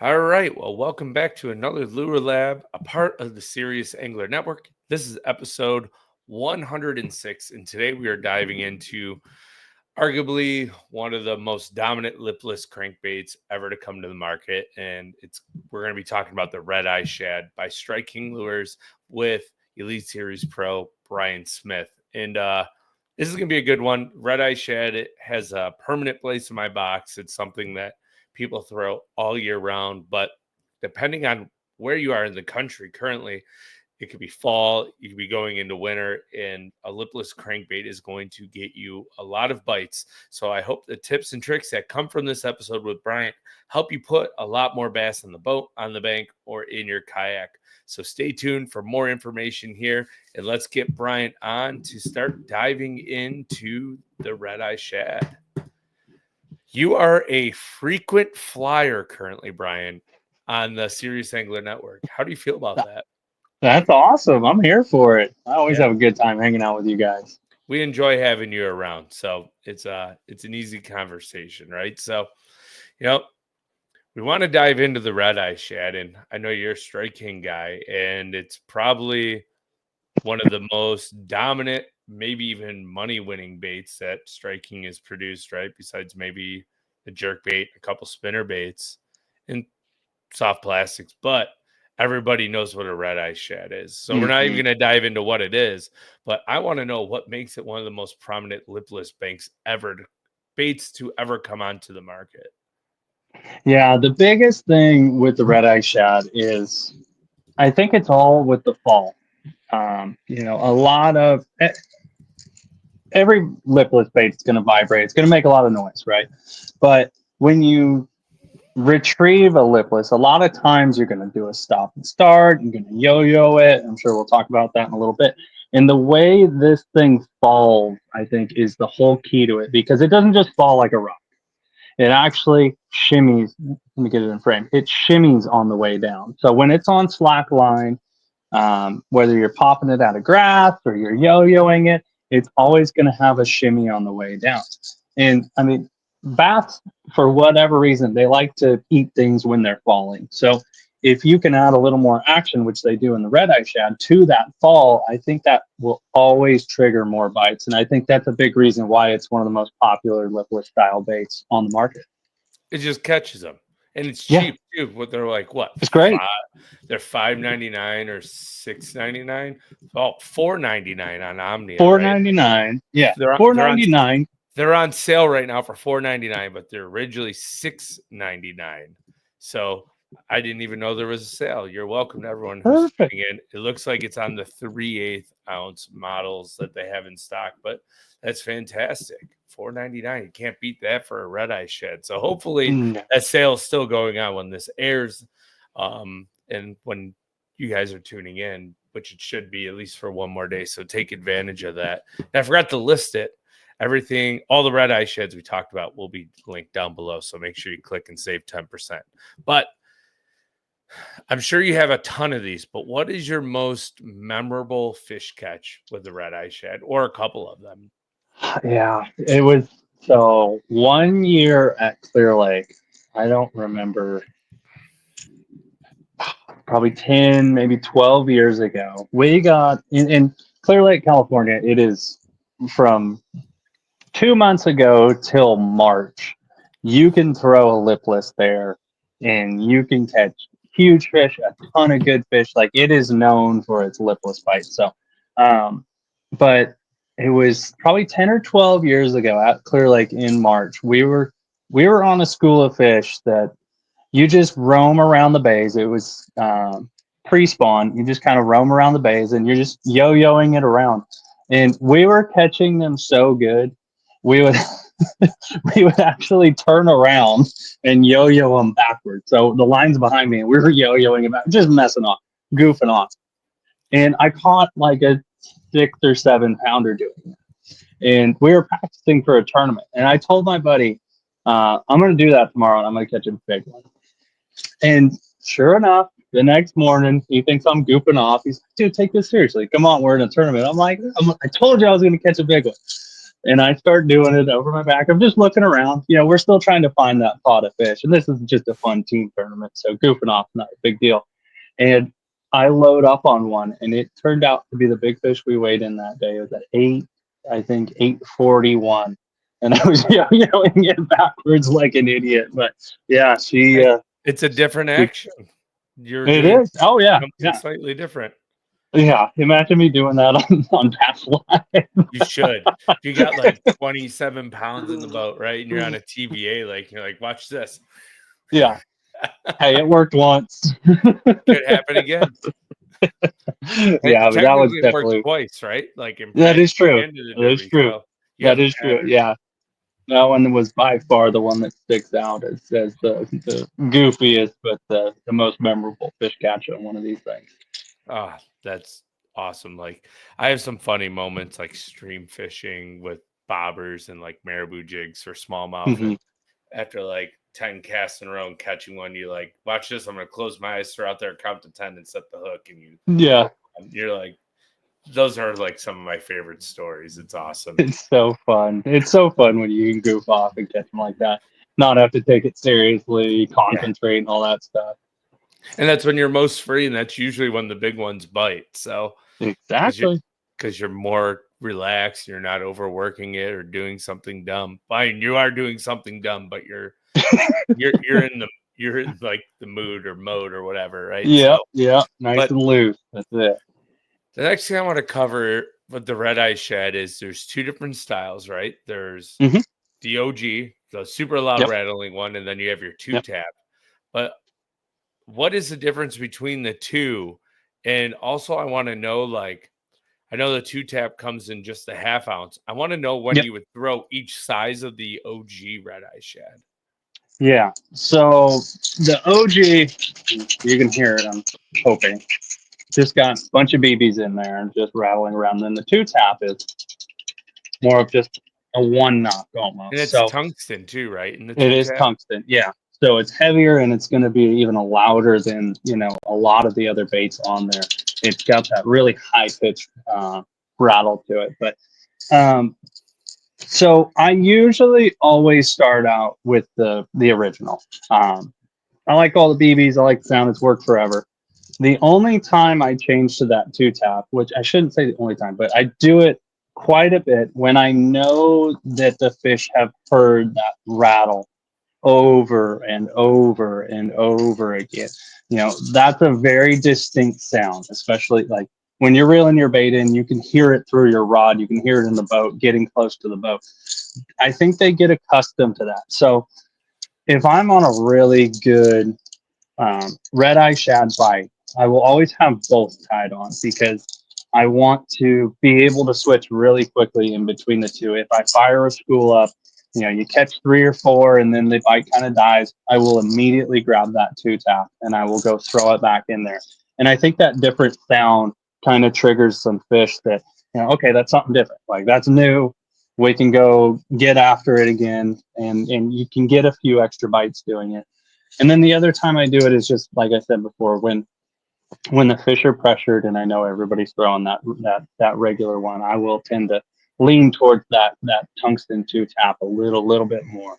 All right. Well, welcome back to another Lure Lab, a part of the Serious Angler Network. This is episode 106, and today we are diving into arguably one of the most dominant lipless crankbaits ever to come to the market, and we're going to be talking about the Red Eye Shad by Striking Lures with Elite Series Pro Brian Smith. And this is going to be a good one. Red Eye Shad, it has a permanent place in my box. It's something that people throw all year round, but depending on where you are in the country currently, it could be fall, you could be going into winter, and a lipless crankbait is going to get you a lot of bites. So I hope the tips and tricks that come from this episode with Bryant help you put a lot more bass on the boat, on the bank, or in your kayak. So stay tuned for more information here, and let's get Bryant on to start diving into the Red Eye Shad. You are a frequent flyer currently, Brian, on the Serious Angler Network. How do you feel about that? That's awesome. I'm here for it. I always Yeah, have a good time hanging out with you guys. we enjoy having you around. So it's an easy conversation, right? So, you know, we want to dive into the Red Eye Shad, and I know you're a Strike King guy, and it's probably one of the most dominant, maybe even money-winning baits that Strike King has produced, right? Besides maybe the jerk bait, a couple spinner baits, and soft plastics, but everybody knows what a red eye shad is. So we're not even Hmm. going to dive into what it is, but I want to know what makes it one of the most prominent lipless baits to ever come onto the market. Yeah, the biggest thing with the red eye shad is I think it's all with the fall. A lot of every lipless bait is going to vibrate. It's going to make a lot of noise, right? But when you retrieve a lipless, a lot of times you're going to do a stop and start. You're going to yo-yo it. I'm sure we'll talk about that in a little bit. And the way this thing falls, I think, is the whole key to it because it doesn't just fall like a rock. It actually shimmies. Let me get it in frame. It shimmies on the way down. So when it's on slack line, whether you're popping it out of grass or you're yo-yoing it, it's always going to have a shimmy on the way down. And I mean, bats, for whatever reason, they like to eat things when they're falling. So if you can add a little more action, which they do in the red eye shad, to that fall, I think that will always trigger more bites. And I think that's a big reason why it's one of the most popular lipless style baits on the market. It just catches them. And it's Yeah, cheap too. What they're like, what? it's great. They're $5.99 or $6.99. Oh, $4.99 on Omnia, right? 4.99. Yeah, They're on, they're on 4.99. They're on sale right now for $4.99, but they're originally $6.99. So I didn't even know there was a sale. You're welcome to everyone who's Perfect. tuning in. It looks like it's on the 3/8 ounce models that they have in stock, but that's fantastic. $4.99. You can't beat that for a red eye shed. So hopefully No. that sale is still going on when this airs. And when you guys are tuning in, which it should be at least for one more day. So take advantage of that. And I forgot to list it. Everything, all the red eye sheds we talked about will be linked down below. So make sure you click and save 10%. But I'm sure you have a ton of these, but what is your most memorable fish catch with the red eye shed or a couple of them? Yeah, it was so 1 year at Clear Lake. I don't remember, probably 10, maybe 12 years ago. We got in Clear Lake, California. It is from 2 months ago till March. You can throw a lipless there and you can catch huge fish, a ton of good fish. Like it is known for its lipless bites. So, um, but it was probably 10 or 12 years ago at Clear Lake in March. We were on a school of fish that you just roam around the bays. It was pre-spawn. You just kind of roam around the bays and you're just yo-yoing it around. And we were catching them so good. We would we would actually turn around and yo-yo them backwards. So the line's behind me and we were yo-yoing about just messing off, goofing off. And I caught like a 6 or 7 pounder doing it. And we were practicing for a tournament. And I told my buddy, I'm going to do that tomorrow and I'm going to catch a big one. And sure enough, the next morning, he thinks I'm goofing off. He's like, dude, take this seriously. Come on, we're in a tournament. I told you I was going to catch a big one. And I start doing it over my back. I'm just looking around. We're still trying to find that pot of fish. And this is just a fun team tournament. So goofing off, not a big deal. And I load up on one, and it turned out to be the big fish we weighed in that day. It was at 841. And I was yelling it backwards like an idiot. But yeah, It's a different action. You're it doing is. Oh, yeah. something Yeah. slightly different. Yeah. Imagine me doing that on Bass Live. You should. If you got like 27 pounds in the boat, right? And you're on a TVA, like you're like, watch this. Yeah. Hey, it worked once. Could happen again. Yeah, but that was Technically, it worked definitely toi, right? Like in that is practice true. and in the That is derby. true. So you have That a is true. pattern. Yeah. That one was by far the one that sticks out as the goofiest, but the most memorable fish catch on one of these things. Ah, that's awesome. Like I have some funny moments like stream fishing with bobbers and like marabou jigs for smallmouth. Hmm. And after like 10 casts in a row and catching one, you like, watch this. I'm going to close my eyes, throw out there, count to 10 and set the hook. And Yeah, you're like, those are like some of my favorite stories. It's awesome. it's so fun. It's so fun when you can goof off and catch them like that. Not have to take it seriously, Yeah. concentrate, and all that stuff. And that's when you're most free. And that's usually when the big ones bite. So, Exactly. because you're more relaxed, you're not overworking it or doing something dumb. Fine, you are doing something dumb, but you're in like the mood or mode or whatever, right? Yeah, So, yeah. Nice but and loose. That's it. the next thing I want to cover with the Red Eye Shad is there's two different styles, right? There's Hmm. the OG, the super loud Yep. rattling one, and then you have your two Yep. tap. But what is the difference between the two? And also, I want to know, like, I know the two tap comes in just a half ounce. I want to know when Yep. you would throw each size of the OG Red Eye Shad. Yeah. So the OG, you can hear it. I'm hoping. Just got a bunch of BBs in there and just rattling around. Then the two tap is more of just a one knock And almost. it's So tungsten too, right? In the it two is tap. tungsten. Yeah. So it's heavier and it's going to be even louder than, a lot of the other baits on there. It's got that really high pitched rattle to it. But um, so I usually always start out with the original. I like all the BBs. I like the sound. It's worked forever. The only time I change to that two tap, which I shouldn't say the only time, but I do it quite a bit when I know that the fish have heard that rattle over and over and over again. That's a very distinct sound, especially like when you're reeling your bait in, you can hear it through your rod, you can hear it in the boat, getting close to the boat. I think they get accustomed to that. So if I'm on a really good red eye shad bite, I will always have both tied on because I want to be able to switch really quickly in between the two. If I fire a school up, you catch three or four and then the bite kind of dies, I will immediately grab that two tap and I will go throw it back in there. And I think that different sound kind of triggers some fish that, okay, that's something different. Like that's new. We can go get after it again and you can get a few extra bites doing it. And then the other time I do it is just like I said before, when the fish are pressured and I know everybody's throwing that regular one, I will tend to lean towards that tungsten two tap a little bit more.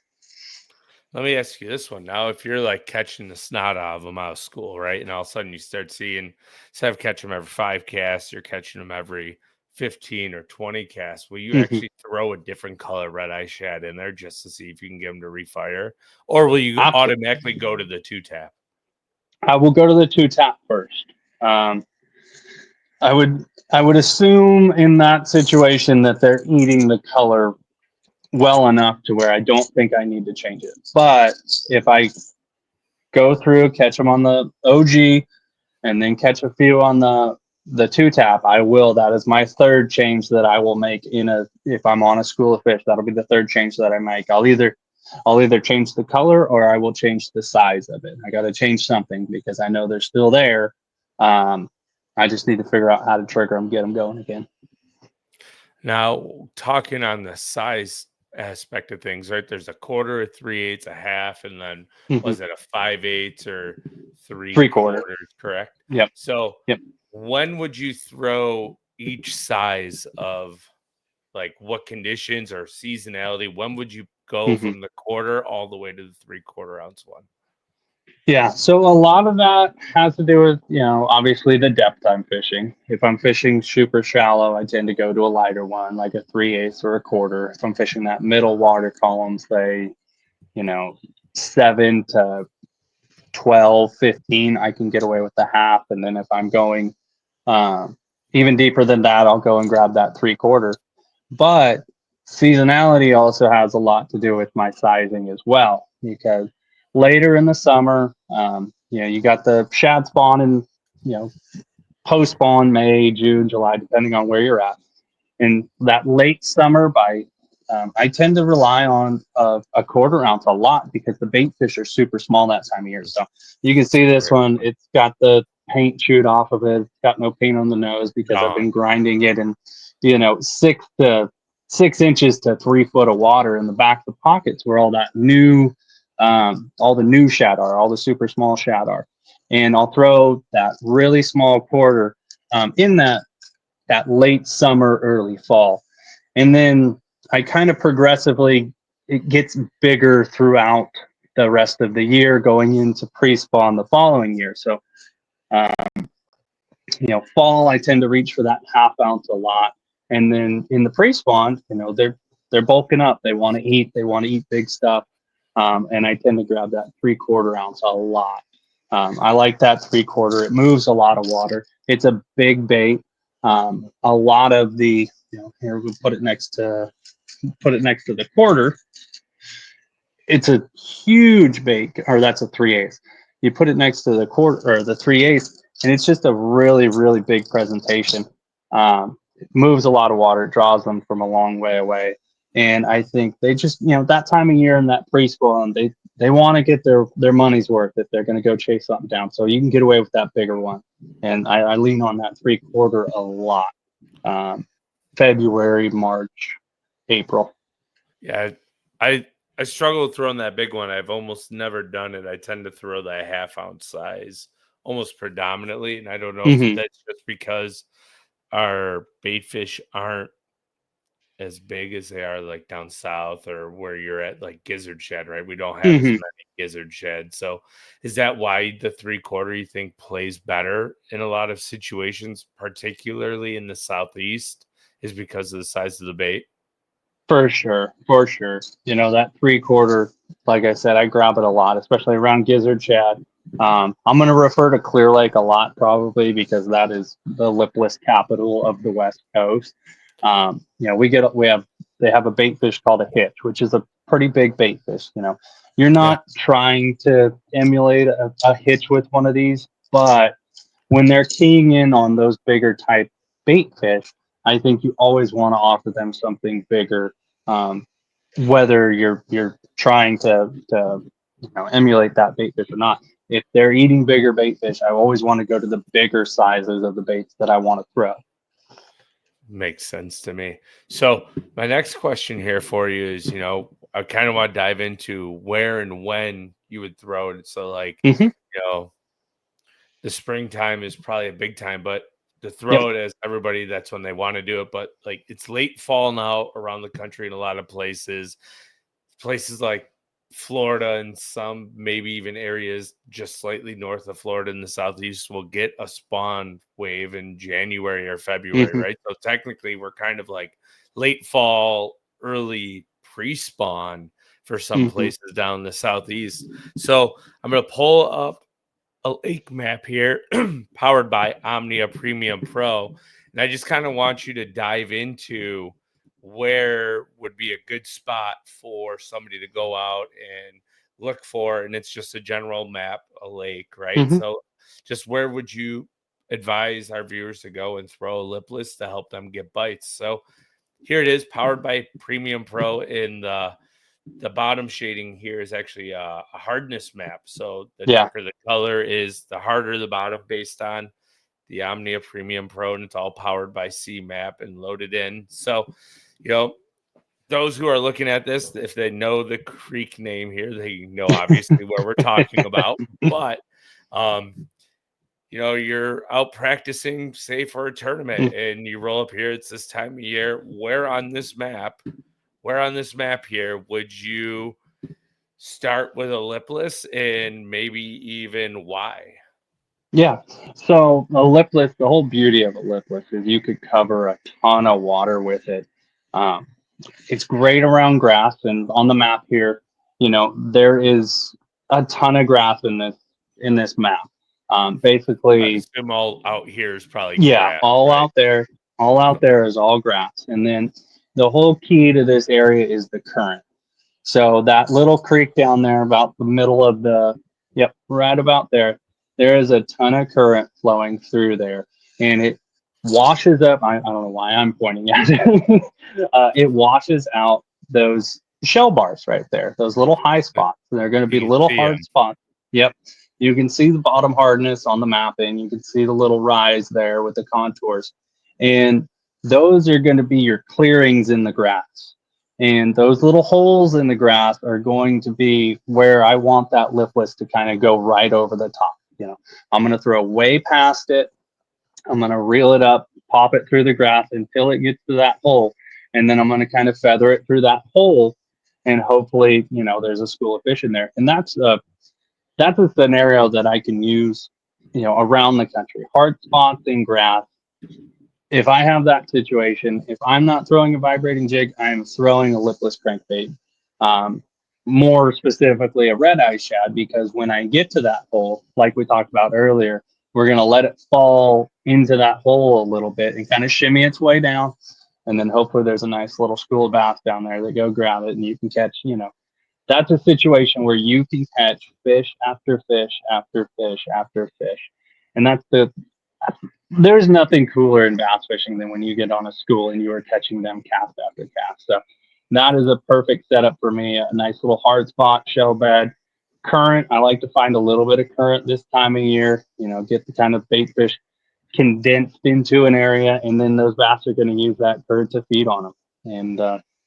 Let me ask you this one now. If you're like catching the snot out of them out of school, right? And all of a sudden you start seeing, instead of catching them every 5 casts, you're catching them every 15 or 20 casts. Will you Mhm. actually throw a different color red eye shad in there just to see if you can get them to refire? Or will you Absolutely. automatically go to the two tap? I will go to the two tap first. Um, I would assume in that situation that they're eating the color well enough to where I don't think I need to change it. But if I go through, catch them on the OG, and then catch a few on the two tap, I will. That is my third change that I will make if I'm on a school of fish. That'll be the third change that I make. I'll either change the color or I will change the size of it. I got to change something because I know they're still there. I just need to figure out how to trigger them, get them going again. Now, talking on the size aspect of things, right? There's a quarter, a 3/8, a half, and then Mhm. was it a 5/8 or three 3/4. quarters? Correct. Yep. So, Yep. when would you throw each size of like what conditions or seasonality? When would you go Mhm. from the quarter all the way to the 3/4 ounce one? Yeah, so a lot of that has to do with, obviously the depth I'm fishing. If I'm fishing super shallow, I tend to go to a lighter one, like a 3/8 or a quarter. If I'm fishing that middle water column, say, 7 to 12, 15, I can get away with the half. And then if I'm going um, even deeper than that, I'll go and grab that 3/4. But seasonality also has a lot to do with my sizing as well, because later in the summer, you got the shad spawn in, post spawn May, June, July, depending on where you're at. In that late summer, I tend to rely on a 1/4 ounce a lot because the bait fish are super small that time of year. So you can see this Great one; point. it's got the paint chewed off of it. It's got no paint on the nose because I've No, been grinding it in, 6 inches to 3 foot of water in the back of the pockets where all the new shad are, all the super small shad are, and I'll throw that really small 1/4 in that late summer, early fall. And then I kind of progressively, it gets bigger throughout the rest of the year going into pre-spawn the following year. So, uh, fall, I tend to reach for that half ounce a lot. And then in the pre-spawn, they're bulking up. They want to eat. They want to eat big stuff. And I tend to grab that 3/4 ounce a lot. I like that 3/4. It moves a lot of water. It's a big bait. A lot of the, here we'll put it next to the quarter. It's a huge bait, or that's a 3/8. You put it next to the quarter or the 3/8, and it's just a really, really big presentation. It moves a lot of water, it draws them from a long way away. And I think they just, that time of year in that preschool, and they want to get their money's worth if they're going to go chase something down. So you can get away with that bigger one. And I lean on that 3/4 a lot. Um, February, March, April. yeah, I I struggle with throwing that big one. I've almost never done it. I tend to throw that half ounce size almost predominantly, and I don't know if Hmm. that's just because our bait fish aren't as big as they are like down south or where you're at, like gizzard shad, right? We don't have as Hmm. many gizzard shad. So is that why the 3/4 you think plays better in a lot of situations, particularly in the southeast, is because of the size of the bait? For sure, for sure. That 3/4, like I said, I grab it a lot, especially around gizzard shad. I'm going to refer to Clear Lake a lot probably because that is the lipless capital of the West Coast. They have a bait fish called a hitch, which is a pretty big bait fish. You're Yeah. not trying to emulate a hitch with one of these, but when they're keying in on those bigger type bait fish, I think you always want to offer them something bigger, um, whether you're trying to emulate that bait fish or not. If they're eating bigger bait fish, I always want to go to the bigger sizes of the baits that I want to throw. Makes sense to me. So my next question here for you is, I kind of want to dive into where and when you would throw it. So like, Hmm. you know, the springtime is probably a big time, but to Yep. throw it as everybody, that's when they want to do it. But like it's late fall now around the country in a lot of places. Places like Florida and some maybe even areas just slightly north of Florida in the southeast will get a spawn wave in January or February, Hmm. right? So technically we're kind of like late fall, early pre-spawn for some Hmm. places down the southeast. So I'm going to pull up a lake map here powered by Omnia Premium Pro. And I just kind of want you to dive into where would be a good spot for somebody to go out and look for. And it's just a general map, a lake, right? Hmm. So just where would you advise our viewers to go and throw a lipless to help them get bites? So here it is, powered by Premium Pro in the bottom shading here is actually a hardness map. So the Yeah. darker the color is, the harder the bottom based on the Omnia Premium Pro, and it's all powered by CMAP and loaded in. So, you know, those who are looking at this, if they know the creek name here, they know obviously where we're talking about. But um, you're out practicing, say for a tournament, and you roll up here, it's this time of year. Where on this map here would you start with a lipless, and maybe even why? Yeah. So a lipless, the whole beauty of a lipless is you could cover a ton of water with it. Um, it's great around grass, and on the map here, there is a ton of grass in this map. I Basically, assume all out here is probably yeah, grass, right? all out there is all grass, and then the whole key to this area is the current. So that little creek down there, about the middle of yep, right about there, there is a ton of current flowing through there, and it washes up. I don't know why I'm pointing at it. It washes out those shell bars right there, those little high spots. They're going to be You can little see hard them. spots. Yep. You can see the bottom hardness on the mapping. You can see the little rise there with the contours. And those are going to be your clearings in the grass. And those little holes in the grass are going to be where I want that lipless to kind of go right over the top. I'm going to throw way past it. I'm going to reel it up, pop it through the grass until it gets to that hole. And then I'm going to kind of feather it through that hole. And hopefully, there's a school of fish in there. And that's a scenario that I can use, around the country. Hard spots in grass. If I have that situation, if I'm not throwing a vibrating jig, I'm throwing a lipless crankbait. Um, More specifically, a red eye shad, because when I get to that hole, like we talked about earlier, we're going to let it fall into that hole a little bit and kind of shimmy its way down. And then hopefully there's a nice little school of bass down there that go grab it and you can catch, that's a situation where you can catch fish after fish after fish after fish. And there's nothing cooler in bass fishing than when you get on a school and you are catching them cast after cast. So that is a perfect setup for me. A nice little hard spot, shell bed, current. I like to find a little bit of current this time of year, get the kind of bait fish condensed into an area, and then those bass are going to use that current to feed on them. And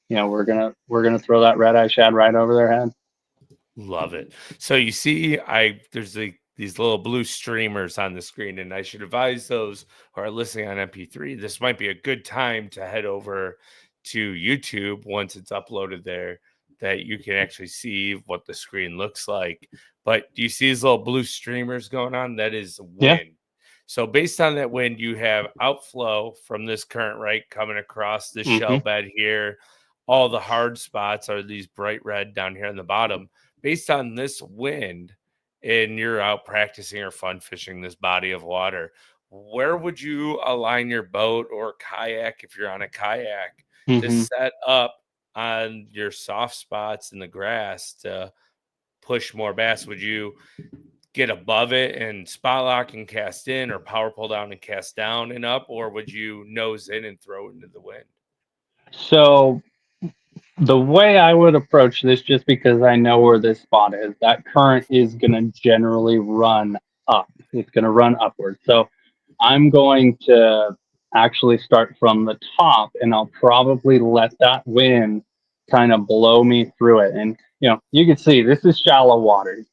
we're gonna throw that red eye shad right over their head. Love it. So you see, there's these little blue streamers on the screen, and I should advise those who are listening on MP3. This might be a good time to head over to YouTube once it's uploaded there, that you can actually see what the screen looks like. But do you see these little blue streamers going on? That is Yeah. wind. So based on that wind, you have outflow from this current, right, coming across this shell Mm-hmm. bed here. All the hard spots are these bright red down here on the bottom. Based on this wind, and you're out practicing or fun fishing this body of water, where would you align your boat or kayak, if you're on a kayak, to Mm-hmm. set up on your soft spots in the grass to push more bass? Would you get above it and spot lock and cast in, or power pull down and cast down and up, or would you nose in and throw into the wind? So the way I would approach this, just because I know where this spot is, that current is going to generally run up. It's going to run upward. So I'm going to actually start from the top, and I'll probably let that wind kind of blow me through it. And you can see this is shallow water,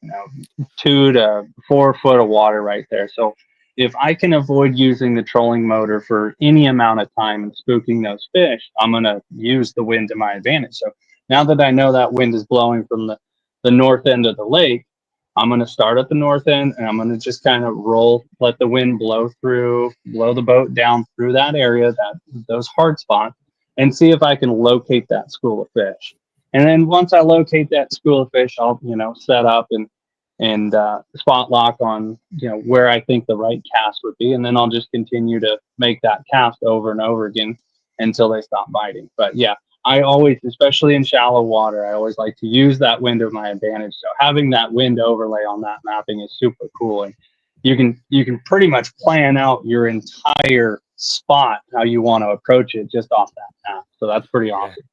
2 to 4 foot of water right there. So if I can avoid using the trolling motor for any amount of time and spooking those fish, I'm going to use the wind to my advantage. So now that I know that wind is blowing from the north end of the lake, I'm going to start at the north end and I'm going to just kind of let the wind blow the boat down through that area, those hard spots, and see if I can locate that school of fish. And then once I locate that school of fish, I'll, set up and spot lock on, where I think the right cast would be. And then I'll just continue to make that cast over and over again until they stop biting. But yeah, I always, especially in shallow water, I always like to use that wind to my advantage. So having that wind overlay on that mapping is super cool. And you can pretty much plan out your entire spot how you want to approach it just off that map. So that's pretty Yeah. awesome.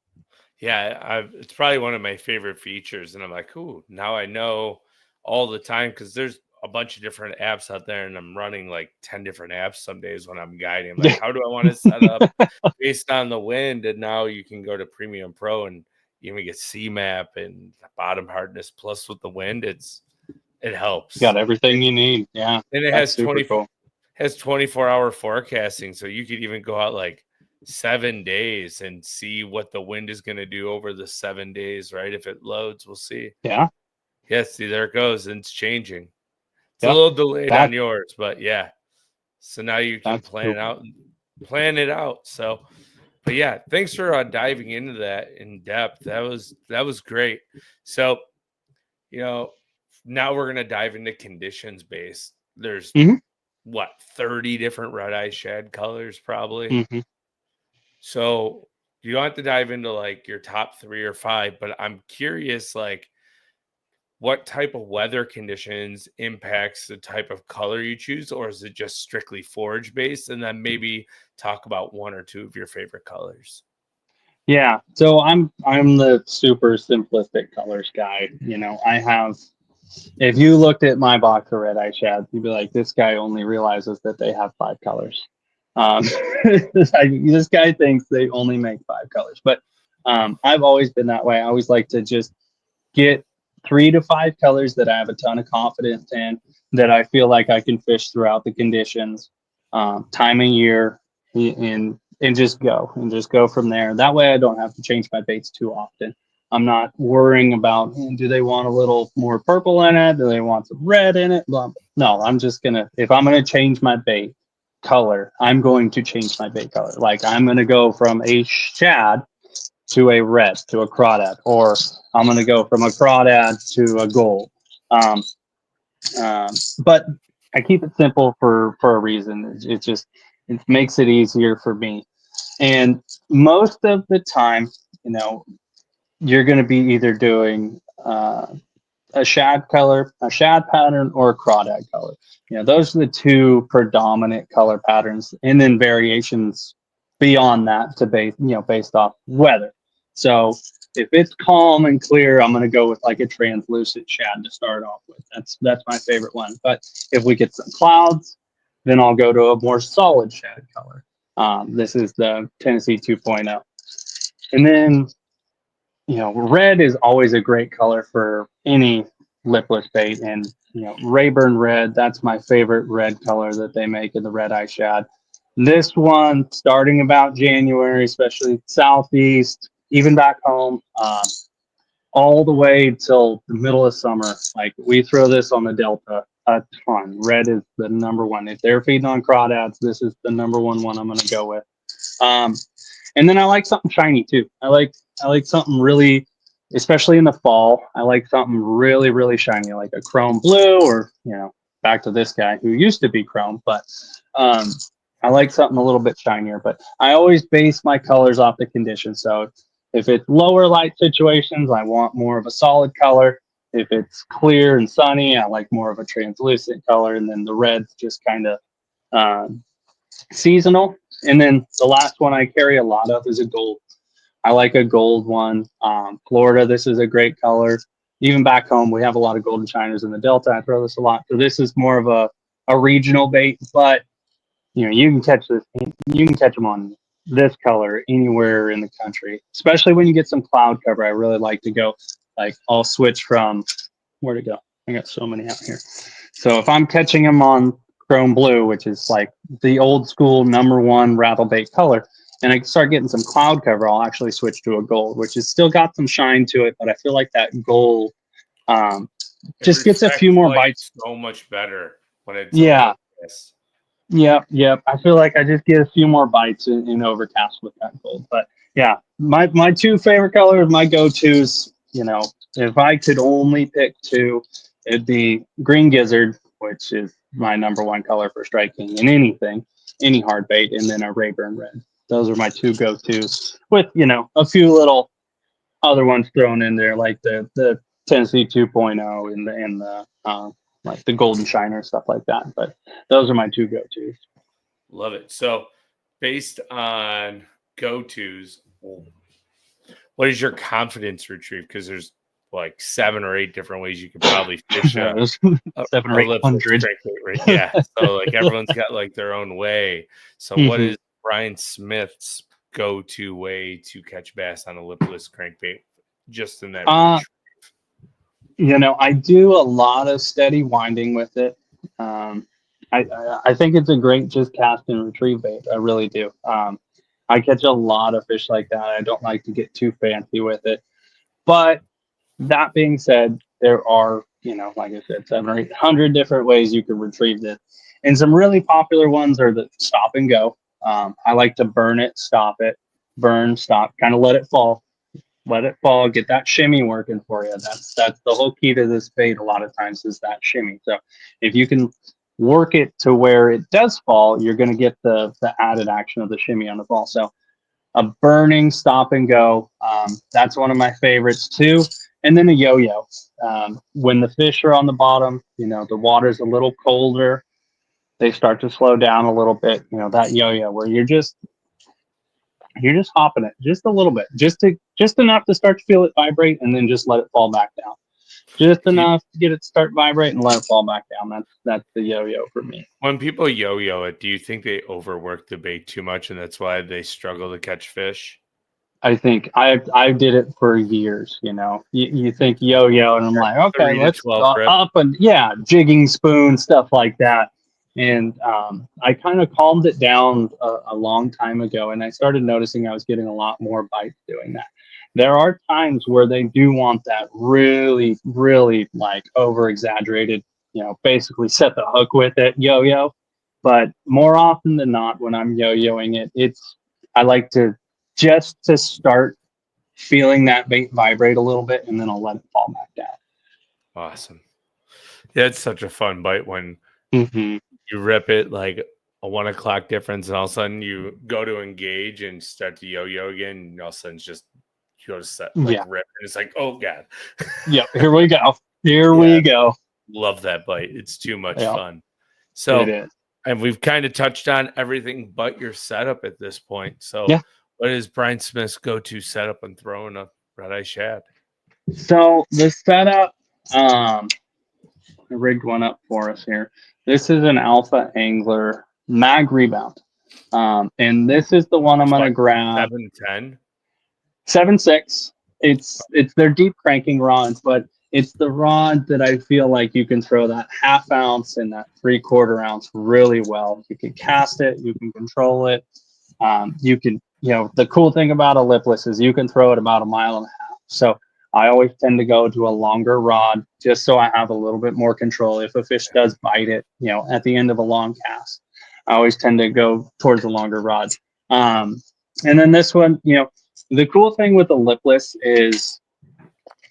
Yeah, it's probably one of my favorite features, and I'm like, "Ooh, now I know all the time," because there's a bunch of different apps out there, and I'm running like 10 different apps some days when I'm guiding. I'm like, "How do I want to set up based on the wind?" And now you can go to Premium Pro and you even get C map and bottom hardness plus with the wind. It's It helps. Got everything you need. Yeah, And it that's has super 20 cool. has 24-hour forecasting, so you could even go out like 7 days and see what the wind is going to do over the 7 days, right? If it loads, we'll see. Yeah, Yes, see, there it goes, and it's changing. It's a yep. little delayed on That yours, but yeah. So now you can that's plan cool. plan it out. So, but yeah, thanks for diving into that in depth. That was great. So, you know, now we're gonna dive into conditions based. There's Hmm. what 30 different red eye shad colors probably. Hmm. So you don't have to dive into like your top 3 or 5, but I'm curious, like what type of weather conditions impacts the type of color you choose, or is it just strictly forage based? And then maybe talk about 1 or 2 of your favorite colors. Yeah. So I'm the super simplistic colors guy. I have. If you looked at my box of Red Eye Shads, you'd be like, this guy only realizes that they have 5 colors. Um, this guy thinks they only make 5 colors, but I've always been that way. I always like to just get 3 to 5 colors that I have a ton of confidence in, that I feel like I can fish throughout the conditions, time of year, and just go from there. That way, I don't have to change my baits too often. I'm not worrying about, do they want a little more purple in it? Do they want some red in it? Blah. No, I'm just gonna, if I'm gonna change my bait color, I'm going to change my bait color. Like I'm gonna go from a shad to a red to a crawdad, or I'm going to go from a crawdad to a gold. Um, but I keep it simple for a reason. It just it makes it easier for me. And most of the time, you know, you're going to be either doing a shad color, a shad pattern, or a crawdad color. Those are the 2 predominant color patterns, and then variations beyond that to based off weather. So if it's calm and clear, I'm going to go with like a translucent shad to start off with. That's my favorite one. But if we get some clouds, then I'll go to a more solid shad color. This is the Tennessee 2.0. And then red is always a great color for any lipless bait. And, Rayburn red, that's my favorite red color that they make in the Red Eye Shad. This one, starting about January, especially southeast, even back home, all the way till the middle of summer. Like we throw this on the Delta a ton. Red is the number one. If they're feeding on crawdads, this is the number one I'm going to go with. Um, and then I like something shiny too. I like something really, especially in the fall. I like something really really shiny, like a chrome blue, or back to this guy who used to be chrome, but um, I like something a little bit shinier. But I always base my colors off the conditions. So if it's lower light situations, I want more of a solid color. If it's clear and sunny, I like more of a translucent color, and then the red's just kind of um, seasonal. And then the last one I carry a lot of is a gold. I like a gold one. Florida, this is a great color. Even back home, we have a lot of golden shiners in the Delta. I throw this a lot. So this is more of a regional bait, but you can catch this. You can catch them on this color anywhere in the country, especially when you get some cloud cover. I really like to go. Like I'll switch from where to go. I got so many out here. So if I'm catching them on chrome blue, which is like the old school number one rattle bait color, and I start getting some cloud cover, I'll actually switch to a gold, which has still got some shine to it, but I feel like that gold um, It just gets a few refracts more light bites. so much better when it's Yeah, overcast. yep. I feel like I just get a few more bites in overcast with that gold. But yeah, my 2 favorite colors, my go-tos, if I could only pick 2, it'd be green gizzard, which is my number one color for striking in anything, any hard bait, and then a Rayburn red. Those are my 2 go-tos with, a few little other ones thrown in there, like the Tennessee 2.0 and the like the golden shiner, stuff like that. But those are my 2 go-tos. Love it. So, based on go tos, what is your confidence retrieve? Because there's like 7 or 8 different ways you could probably fish There's a, 7 or a eight lipless hundred. crankbait, right? Yeah. So like everyone's got like their own way. So what Hmm. is Brian Smith's go-to way to catch bass on a lipless crankbait just in that Uh, reach? I do a lot of steady winding with it. Um, I think it's a great just cast and retrieve bait. I really do. I catch a lot of fish like that. I don't like to get too fancy with it. But that being said, there are, like I said, 700 or 800 different ways you can retrieve this. And some really popular ones are the stop and go. I like to burn it, stop it, burn, stop, kind of let it fall, get that shimmy working for you. That's the whole key to this bait. A lot of times is that shimmy. So if you can work it to where it does fall, you're going to get the added action of the shimmy on the fall. So a burning stop and go. That's one of my favorites too. And then a yo-yo. When the fish are on the bottom, the water's a little colder. They start to slow down a little bit. That yo-yo where you're just hopping it just a little bit, just enough to start to feel it vibrate, and then just let it fall back down. Just Do you, enough to get it to start vibrate and let it fall back down. That's the yo-yo for me. when people yo-yo it, do you think they overwork the bait too much and that's why they struggle to catch fish? I think I did it for years. You think yo-yo, and I'm like, okay, 3 to let's 12 go grip. up, and yeah, jigging spoon stuff like that. And I kind of calmed it down a long time ago, and I started noticing I was getting a lot more bites doing that. There are times where they do want that really, really like over exaggerated, basically set the hook with it yo-yo. But more often than not, when I'm yo-yoing it, I like to just to start feeling that bait vibrate a little bit, and then I'll let it fall back down. Awesome. Yeah, it's such a fun bite when Mm-hmm. you rip it like a 1 o'clock difference, and all of a sudden you go to engage and start to yo-yo again, and all of a sudden it's just you go to set like Yeah. rip, and it's like, oh god. Yep. Here we go. Here Yeah, we go. love that bite. It's too much Yep. fun. It So, is. and we've kind of touched on everything but your setup at this point. So, Yeah. what is Brian Smith's go-to setup on throwing a red eye shad? So the setup, I rigged one up for us here. This is an Alpha Angler mag rebound. And this is the one I'm It's gonna what, grab. 710? 7.6. It's their deep cranking rods, but it's the rod that I feel like you can throw that ½ ounce and that 3/4 ounce really well. You can cast it, you can control it. You can, the cool thing about a lipless is you can throw it about 1.5 miles. So I always tend to go to a longer rod just so I have a little bit more control. If a fish does bite it, at the end of a long cast, I always tend to go towards a longer rod. And then this one, the cool thing with the lipless is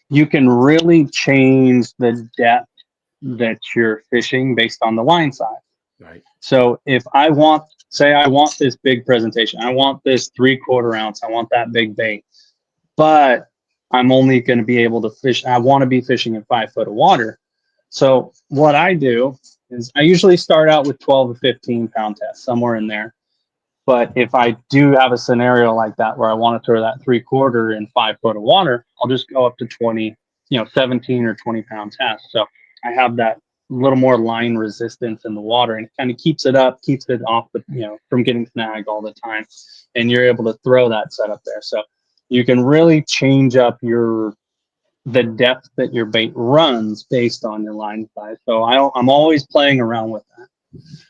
you can really change the depth that you're fishing based on the line size. Right. So if say I want this big presentation, I want this 3/4 ounce, I want that big bait, but I'm only going to be able to fish. I want to be fishing in 5 foot of water. So what I do is I usually start out with 12 to 15 pound tests, somewhere in there. But if I do have a scenario like that where I want to throw that 3/4 in 5 foot of water, I'll just go up to 20, 17 or 20 pound test. So I have that little more line resistance in the water, and it kind of keeps it up, keeps it off from getting snagged all the time. And you're able to throw that setup there. So you can really change up the depth that your bait runs based on your line size. So I'm always playing around with that.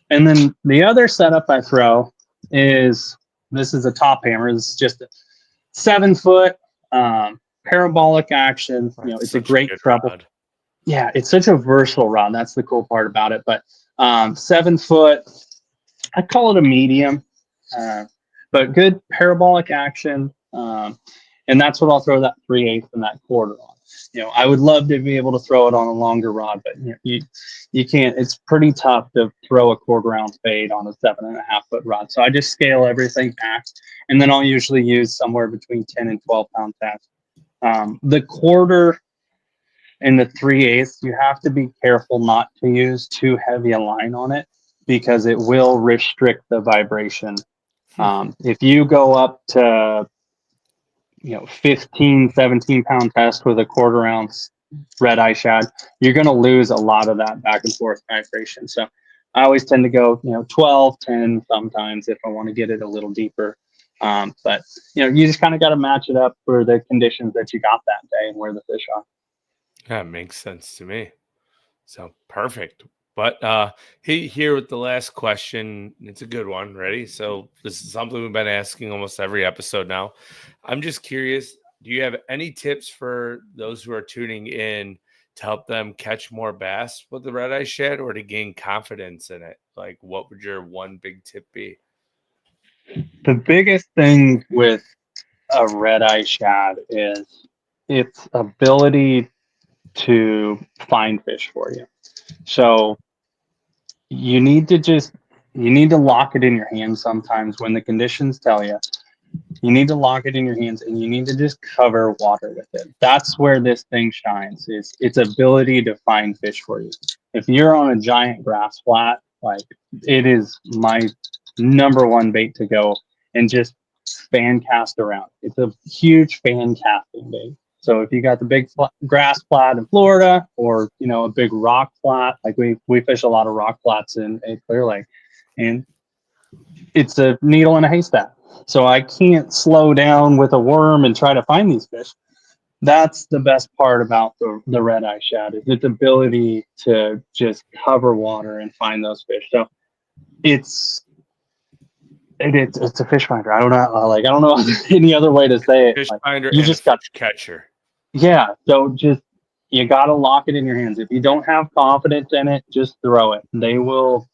And then the other setup I throw this is a top hammer. This is just a 7 foot parabolic action. That's It's a such a great good treble. rod. Yeah, it's such a versatile rod. That's the cool part about it. But 7 foot, I call it a medium, uh, but good parabolic action. And that's what I'll throw that 3/8 and that quarter on. I would love to be able to throw it on a longer rod, but you can't. It's pretty tough to throw a 1/4 ounce bait on a 7.5 foot rod. So I just scale everything back, and then I'll usually use somewhere between 10 and 12 pound test. The quarter and the 3/8, you have to be careful not to use too heavy a line on it because it will restrict the vibration. If you go up to 15, 17 pound test with a 1/4 ounce red eye shad, you're going to lose a lot of that back and forth vibration. So I always tend to go, 12, 10 sometimes if I want to get it a little deeper. But you just kind of got to match it up for the conditions that you got that day and where the fish are. That makes sense to me. So perfect. But here with the last question. It's a good one. Ready? So this is something we've been asking almost every episode now. I'm just curious. Do you have any tips for those who are tuning in to help them catch more bass with the red eye shad, or to gain confidence in it? Like, what would your one big tip be? The biggest thing with a red eye shad is its ability to find fish for you. So you need to just you need to lock it in your hands sometimes when the conditions tell you. You need to lock it in your hands and you need to just cover water with it. That's where this thing shines, is its ability to find fish for you. If you're on a giant grass flat, like, it is my number one bait to go and just fan cast around. It's a huge fan casting bait. So if you got the big grass flat in Florida, or a big rock flat, like we fish a lot of rock flats in Clear Lake, and it's a needle in a haystack. So I can't slow down with a worm and try to find these fish. That's the best part about the red eye shad, is its ability to just cover water and find those fish. So it's it's a fish finder. I don't know, I don't know any other way to say it. Fish Like, finder you and a just got fish catcher. yeah. So just you got to lock it in your hands. If you don't have confidence in it, just throw it. They will.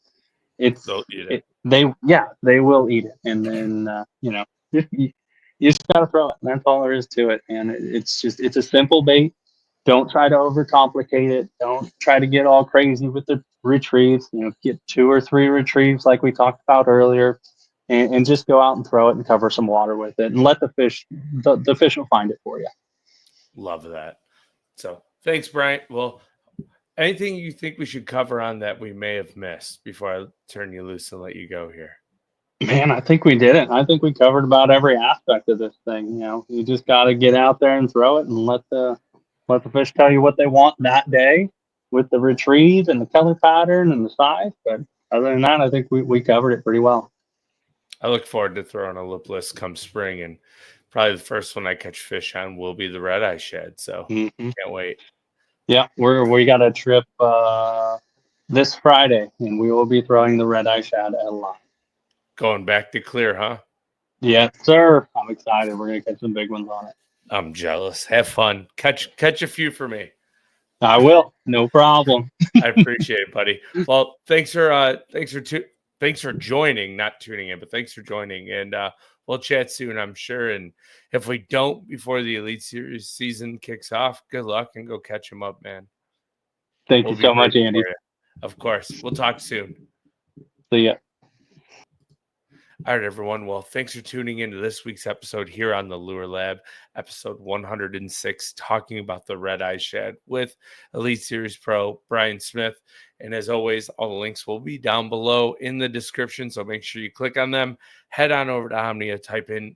They'll eat It, it. they will eat it, and then you just gotta throw it. That's all there is to it, and it's a simple bait. Don't try to overcomplicate it. Don't try to get all crazy with the retrieves. Get 2 or 3 retrieves like we talked about earlier, and just go out and throw it and cover some water with it, and let the fish. The fish will find it for you. Love that. So thanks, Bryant. Well, anything you think we should cover on that we may have missed before I turn you loose and let you go here? Man, I think we did it. I think we covered about every aspect of this thing. You just got to get out there and throw it, and let the fish tell you what they want that day with the retrieve and the color pattern and the size. But other than that, I think we covered it pretty well. I look forward to throwing a lipless come spring, and probably the first one I catch fish on will be the red eye shad. So Mm-hmm. can't wait. Yeah, we got a trip this Friday, and we will be throwing the red eye shad a lot. Going back to clear, huh? Yes, sir. I'm excited. We're gonna catch some big ones on it. I'm jealous. Have fun. Catch a few for me. I will. No problem. I appreciate it, buddy. Well, thanks for joining, not tuning in, but thanks for joining. And we'll chat soon, I'm sure. And if we don't before the Elite Series season kicks off, good luck and go catch them up, man. Thank We'll you be so much, rooting Andy. for you. Of course. We'll talk soon. See ya. All right, everyone. Well, thanks for tuning into this week's episode here on the Lure Lab, episode 106, talking about the Red Eye Shad with Elite Series Pro Bryant Smith. And as always, all the links will be down below in the description, so make sure you click on them. Head on over to Omnia, type in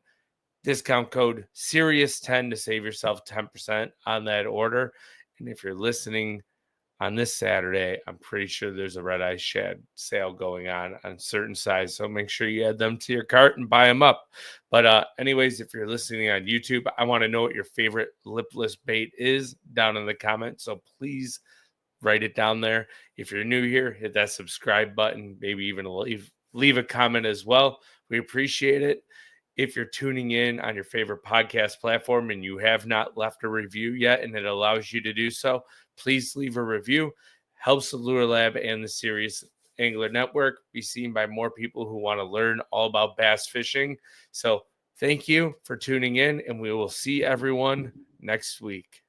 discount code SIRIUS10 to save yourself 10% on that order. And if you're listening on this Saturday, I'm pretty sure there's a Red Eye Shad sale going on certain size. So make sure you add them to your cart and buy them up. But anyways, if you're listening on YouTube, I want to know what your favorite lipless bait is down in the comments. So please write it down there. If you're new here, hit that subscribe button. Maybe even leave a comment as well. We appreciate it. If you're tuning in on your favorite podcast platform and you have not left a review yet, and it allows you to do so, please leave a review. Helps the Lure Lab and the Serious Angler Network be seen by more people who want to learn all about bass fishing. So thank you for tuning in, and we will see everyone next week.